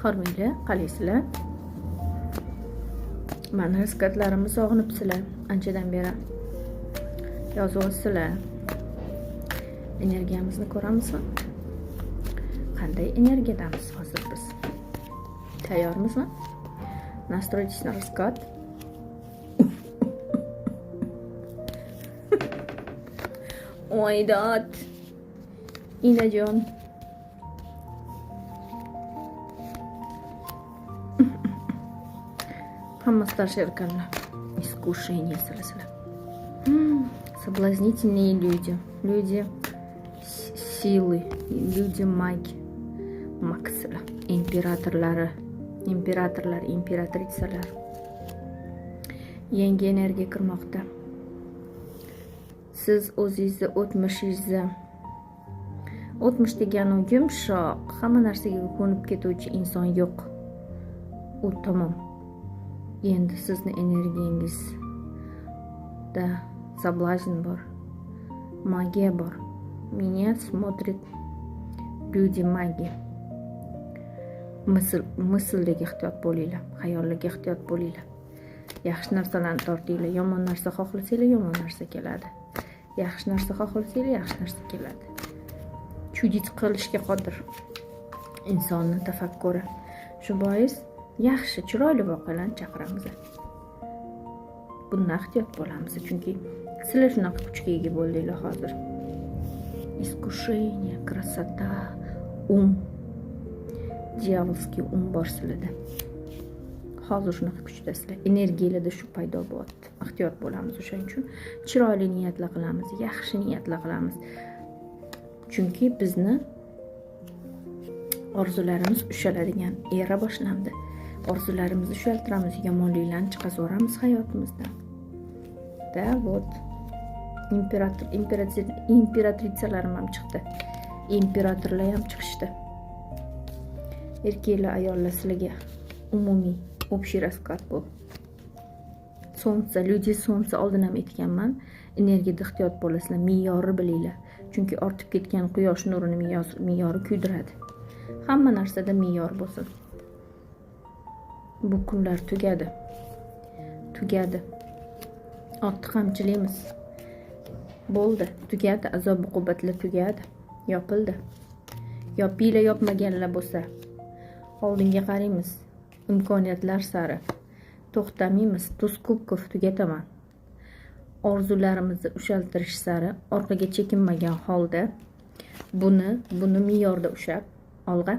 Xormanglar, qalaysizlar? Mana rizqatlarimni sog'inibsizlar. Anchadan beri yozyapsizlar. Energiyamizni ko'ramizmi? Qanday energiyadamiz hozir biz? Tayyormizmi? Настройтесь на расклад. Oydat. Inajon. Hamma старшие арканы. Искушение сразу. Соблазнительные люди. Люди силы. Люди маги. Максlar. Imperatorlar, imperatrisalar. Yangi energiya kirmoqda. Siz o'zingizni o'tmish degani yumshoq, hamma narsaga ko'nib ketuvchi inson yo'q. U tamom. Endi sizni energiyangizda соблазн bor, magiya bor. Меня смотрит люди маги. Мыслlarga ehtiyot bo'linglar, xayollarga ehtiyot bo'linglar. Yaxshi narsalarni tortinglar, yomon narsa xohlasanglar, yomon narsa keladi. Yaxshi narsa xohlasanglar, yaxshi narsa keladi. Chudit qilishga qodir insonning tafakkuri. Shu bois yaxshi, chiroyli voqealarni chaqiramiz. Bundan ehtiyot bo'lamiz, chunki sizlar shunaqa kuchga ega bo'ldinglar hozir. Искушение, красота, Diyavlskiy bor sizlarda. Hozir shunaqa kuchdasizlar. Energiyalarda shu paydo bo'lyapti. Ehtiyot bo'lamiz o'shaning uchun. Chiroyli niyatlar qilamiz, yaxshi niyatlar qilamiz. Chunki bizni orzularimiz ushaladigan era boshlandi. Orzularimizni ushaltiramiz, yomonliklarni chiqazaveramiz hayotimizdan. Da, вот. Imperatrisalar ham chiqdi. Imperatorlar ham chiqishdi. Erkeklar, ayollar sizlarga umumiy, общий расклад bu. Солнце, люди солнце oldin ham aytganman. Energiyada ehtiyot bo'lasizlar, me'yorni bilinglar. Chunki ortib ketgan quyosh nurini me'yori kuydiradi. Hamma narsada me'yor bo'lsin. Bu kunlar tugadi. Ortiq qamchilaymiz. Bo'ldi, tugadi, azob-uqubatlar tugadi. Yopildi. Yopinglar, yopmaganlar bo'lsa, oldinga qaraymiz. Imkoniyatlar sari to'xtamaymiz. Tuz kubkov tugataman. Orzularimizni ushaltirish sari orqaga chekinmagan holda buni me'yorda ushab olg'a